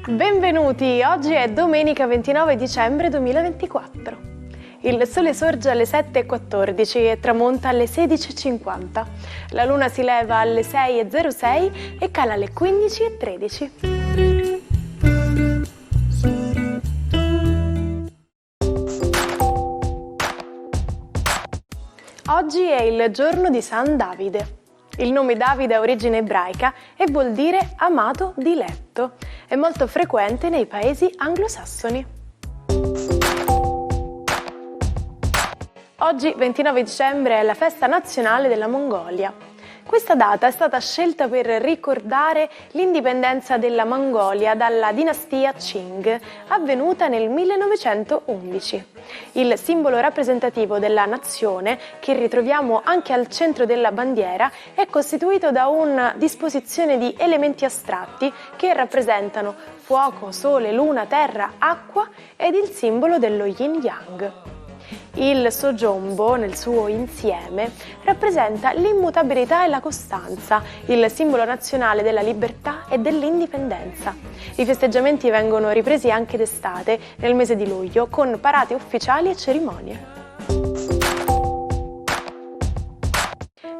Benvenuti, oggi è domenica 29 dicembre 2024. Il sole sorge alle 7:14 e tramonta alle 16:50. La luna si leva alle 6:06 e cala alle 15:13. Oggi è il giorno di San Davide. Il nome Davide ha origine ebraica e vuol dire amato, diletto. È molto frequente nei paesi anglosassoni. Oggi, 29 dicembre, è la festa nazionale della Mongolia. Questa data è stata scelta per ricordare l'indipendenza della Mongolia dalla dinastia Qing, avvenuta nel 1911. Il simbolo rappresentativo della nazione, che ritroviamo anche al centro della bandiera, è costituito da una disposizione di elementi astratti che rappresentano fuoco, sole, luna, terra, acqua ed il simbolo dello yin-yang. Il Sojombo, nel suo insieme, rappresenta l'immutabilità e la costanza, il simbolo nazionale della libertà e dell'indipendenza. I festeggiamenti vengono ripresi anche d'estate, nel mese di luglio, con parate ufficiali e cerimonie.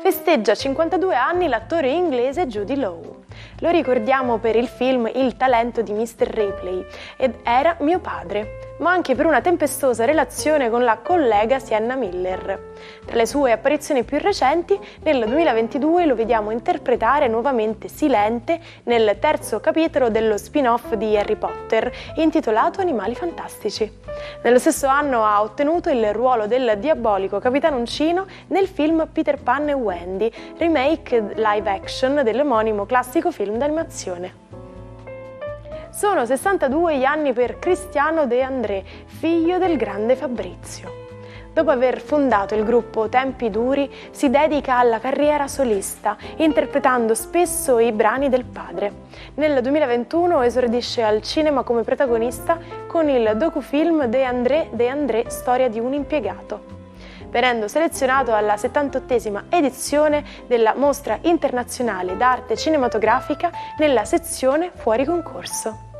Festeggia 52 anni l'attore inglese Jude Law. Lo ricordiamo per il film Il talento di Mr. Ripley ed Era mio padre, ma anche per una tempestosa relazione con la collega Sienna Miller. Tra le sue apparizioni più recenti, nel 2022 lo vediamo interpretare nuovamente Silente nel terzo capitolo dello spin-off di Harry Potter, intitolato Animali Fantastici. Nello stesso anno ha ottenuto il ruolo del diabolico Capitano Uncino nel film Peter Pan e Wendy, remake live action dell'omonimo classico film d'animazione. Sono 62 gli anni per Cristiano De André, figlio del grande Fabrizio. Dopo aver fondato il gruppo Tempi Duri, si dedica alla carriera solista, interpretando spesso i brani del padre. Nel 2021 esordisce al cinema come protagonista con il docufilm De André, storia di un impiegato, venendo selezionato alla 78esima edizione della Mostra Internazionale d'Arte Cinematografica nella sezione Fuori concorso.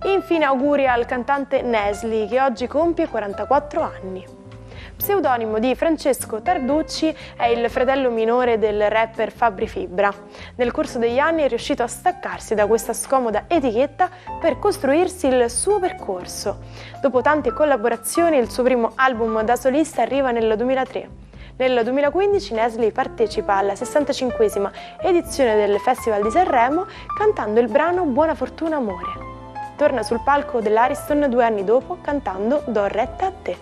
Infine auguri al cantante Nesli, che oggi compie 44 anni. Pseudonimo di Francesco Tarducci, è il fratello minore del rapper Fabri Fibra. Nel corso degli anni è riuscito a staccarsi da questa scomoda etichetta per costruirsi il suo percorso. Dopo tante collaborazioni, il suo primo album da solista arriva nel 2003. Nel 2015 Nesli partecipa alla 65esima edizione del Festival di Sanremo cantando il brano Buona fortuna amore. Torna sul palco dell'Ariston 2 anni dopo cantando Do retta a te.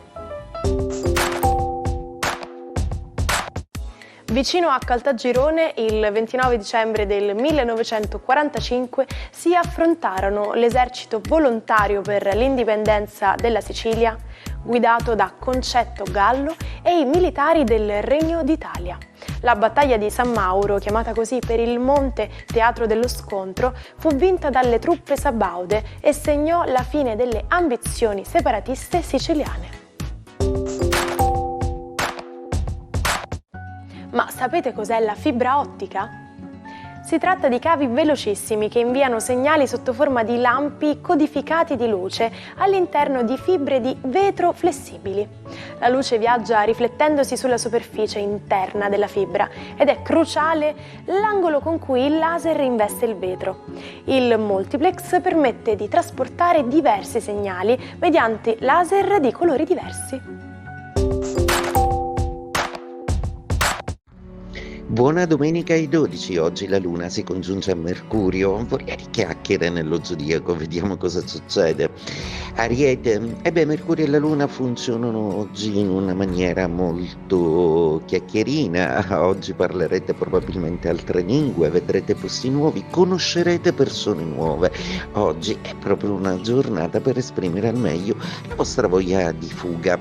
Vicino a Caltagirone, il 29 dicembre del 1945, si affrontarono l'esercito volontario per l'indipendenza della Sicilia, guidato da Concetto Gallo, e i militari del Regno d'Italia. La battaglia di San Mauro, chiamata così per il monte teatro dello scontro, fu vinta dalle truppe sabaude e segnò la fine delle ambizioni separatiste siciliane. Ma sapete cos'è la fibra ottica? Si tratta di cavi velocissimi che inviano segnali sotto forma di lampi codificati di luce all'interno di fibre di vetro flessibili. La luce viaggia riflettendosi sulla superficie interna della fibra ed è cruciale l'angolo con cui il laser investe il vetro. Il multiplex permette di trasportare diversi segnali mediante laser di colori diversi. Buona domenica ai 12, oggi la Luna si congiunge a Mercurio, vorrei chiacchiere nello zodiaco, vediamo cosa succede. Ariete, Mercurio e la Luna funzionano oggi in una maniera molto chiacchierina, oggi parlerete probabilmente altre lingue, vedrete posti nuovi, conoscerete persone nuove. Oggi è proprio una giornata per esprimere al meglio la vostra voglia di fuga.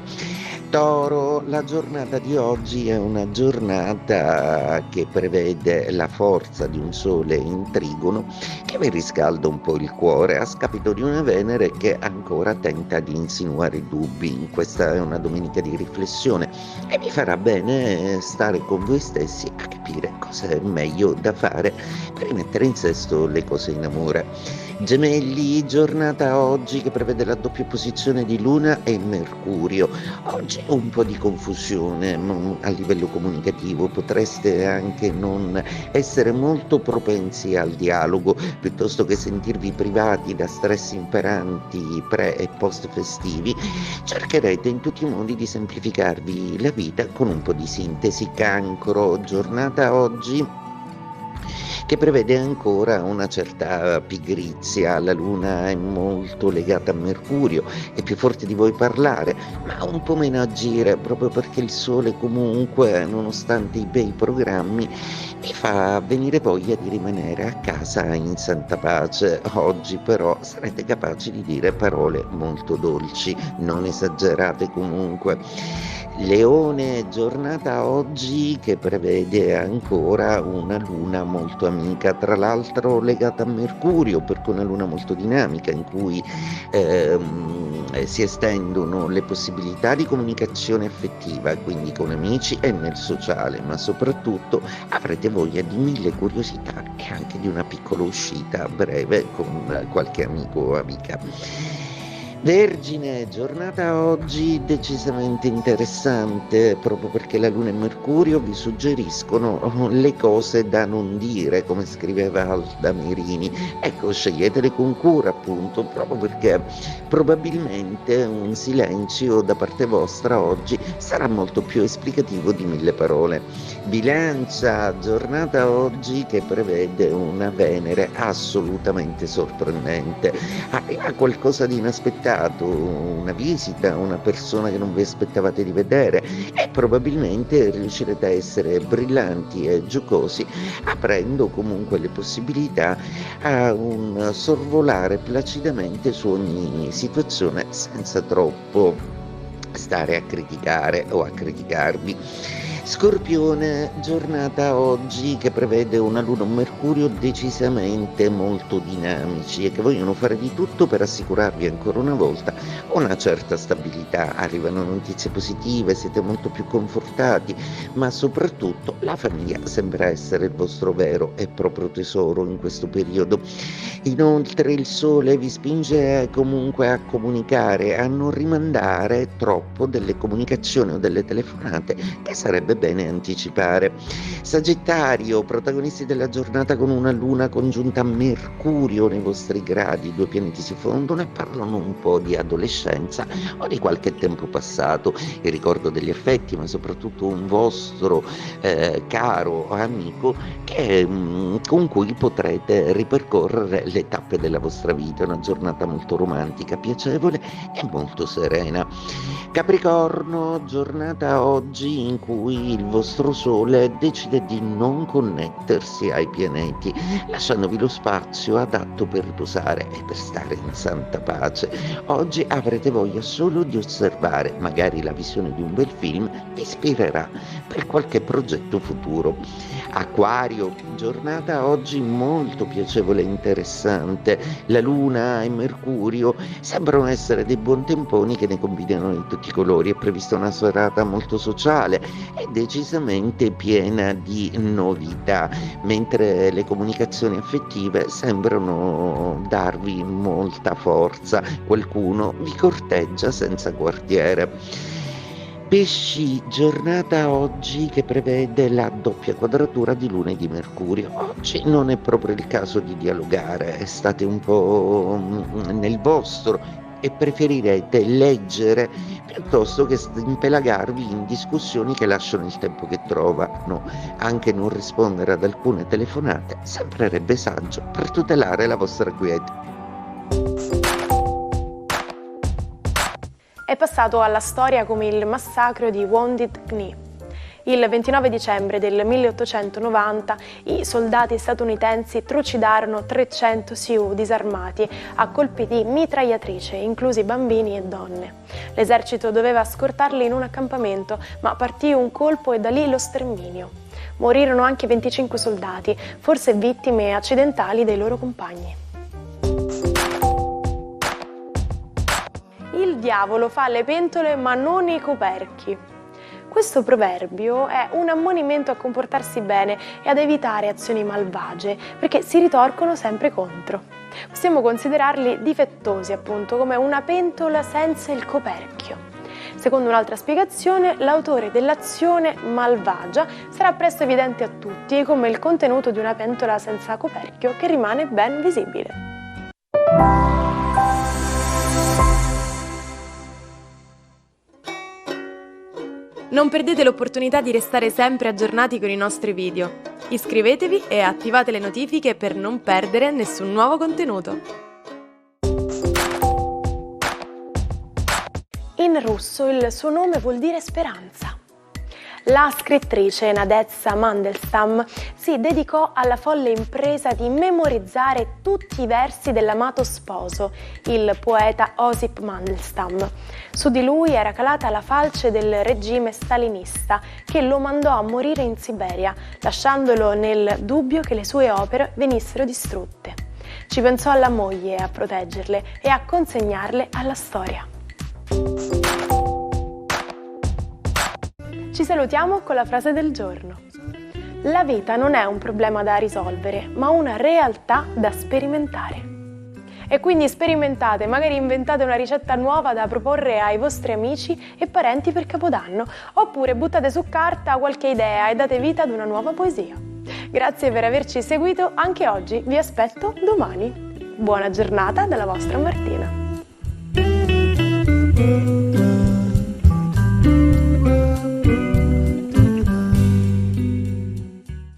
Toro, la giornata di oggi è una giornata che prevede la forza di un sole in trigono che vi riscalda un po' il cuore a scapito di una Venere che ancora tenta di insinuare dubbi. Questa è una domenica di riflessione e vi farà bene stare con voi stessi a capire cosa è meglio da fare per rimettere in sesto le cose in amore. Gemelli, giornata oggi che prevede la doppia posizione di Luna e Mercurio. Oggi un po' di confusione a livello comunicativo, potreste anche non essere molto propensi al dialogo, piuttosto che sentirvi privati da stress imperanti pre e post festivi, cercherete in tutti i modi di semplificarvi la vita con un po' di sintesi. Cancro, giornata oggi che prevede ancora una certa pigrizia. La Luna è molto legata a Mercurio, è più forte di voi parlare, ma un po' meno agire, proprio perché il Sole comunque, nonostante i bei programmi, vi fa venire voglia di rimanere a casa in santa pace. Oggi però sarete capaci di dire parole molto dolci, non esagerate comunque. Leone, giornata oggi che prevede ancora una luna molto amica, tra l'altro legata a Mercurio, perché una luna molto dinamica in cui si estendono le possibilità di comunicazione affettiva, quindi con amici e nel sociale, ma soprattutto avrete voglia di mille curiosità e anche di una piccola uscita breve con qualche amico o amica. Vergine, giornata oggi decisamente interessante, proprio perché la Luna e Mercurio vi suggeriscono le cose da non dire, come scriveva Alda Merini. Ecco, sceglietele con cura, appunto, proprio perché probabilmente un silenzio da parte vostra oggi sarà molto più esplicativo di mille parole. Bilancia, giornata oggi che prevede una Venere assolutamente sorprendente. Arriva qualcosa di inaspettato, una visita, una persona che non vi aspettavate di vedere e probabilmente riuscirete a essere brillanti e giocosi, aprendo comunque le possibilità a un sorvolare placidamente su ogni situazione senza troppo stare a criticare o a criticarvi. Scorpione, giornata oggi che prevede una Luna e un Mercurio decisamente molto dinamici e che vogliono fare di tutto per assicurarvi ancora una volta una certa stabilità. Arrivano notizie positive, siete molto più confortati, ma soprattutto la famiglia sembra essere il vostro vero e proprio tesoro in questo periodo. Inoltre il Sole vi spinge comunque a comunicare, a non rimandare troppo delle comunicazioni o delle telefonate che sarebbe bene anticipare. Sagittario, protagonisti della giornata con una luna congiunta a Mercurio nei vostri gradi, due pianeti si fondono e parlano un po' di adolescenza o di qualche tempo passato, il ricordo degli affetti, ma soprattutto un vostro caro amico con cui potrete ripercorrere le tappe della vostra vita. Una giornata molto romantica, piacevole e molto serena. Capricorno, giornata oggi in cui il vostro Sole decide di non connettersi ai pianeti, lasciandovi lo spazio adatto per riposare e per stare in santa pace. Oggi avrete voglia solo di osservare, magari la visione di un bel film vi ispirerà per qualche progetto futuro. Acquario, giornata oggi molto piacevole e interessante. La Luna e Mercurio sembrano essere dei buontemponi che ne combinano di tutti i colori. È prevista una serata molto sociale e decisamente piena di novità, mentre le comunicazioni affettive sembrano darvi molta forza. Qualcuno vi corteggia senza quartiere. Pesci, giornata oggi che prevede la doppia quadratura di Luna e di Mercurio. Oggi non è proprio il caso di dialogare, state un po' nel vostro e preferirete leggere piuttosto che impelagarvi in discussioni che lasciano il tempo che trovano. Anche non rispondere ad alcune telefonate sembrerebbe saggio per tutelare la vostra quiete. È passato alla storia come il massacro di Wounded Knee. Il 29 dicembre del 1890 i soldati statunitensi trucidarono 300 Sioux disarmati a colpi di mitragliatrice, inclusi bambini e donne. L'esercito doveva scortarli in un accampamento, ma partì un colpo e da lì lo sterminio. Morirono anche 25 soldati, forse vittime accidentali dei loro compagni. Il diavolo fa le pentole ma non i coperchi. Questo proverbio è un ammonimento a comportarsi bene e ad evitare azioni malvagie, perché si ritorcono sempre contro. Possiamo considerarli difettosi, appunto, come una pentola senza il coperchio. Secondo un'altra spiegazione, l'autore dell'azione malvagia sarà presto evidente a tutti, come il contenuto di una pentola senza coperchio che rimane ben visibile. Non perdete l'opportunità di restare sempre aggiornati con i nostri video. Iscrivetevi e attivate le notifiche per non perdere nessun nuovo contenuto. In russo il suo nome vuol dire speranza. La scrittrice Nadezhda Mandelstam si dedicò alla folle impresa di memorizzare tutti i versi dell'amato sposo, il poeta Osip Mandelstam. Su di lui era calata la falce del regime stalinista che lo mandò a morire in Siberia, lasciandolo nel dubbio che le sue opere venissero distrutte. Ci pensò alla moglie a proteggerle e a consegnarle alla storia. Ci salutiamo con la frase del giorno. La vita non è un problema da risolvere, ma una realtà da sperimentare. E quindi sperimentate, magari inventate una ricetta nuova da proporre ai vostri amici e parenti per Capodanno, oppure buttate su carta qualche idea e date vita ad una nuova poesia. Grazie per averci seguito anche oggi, vi aspetto domani. Buona giornata dalla vostra Martina.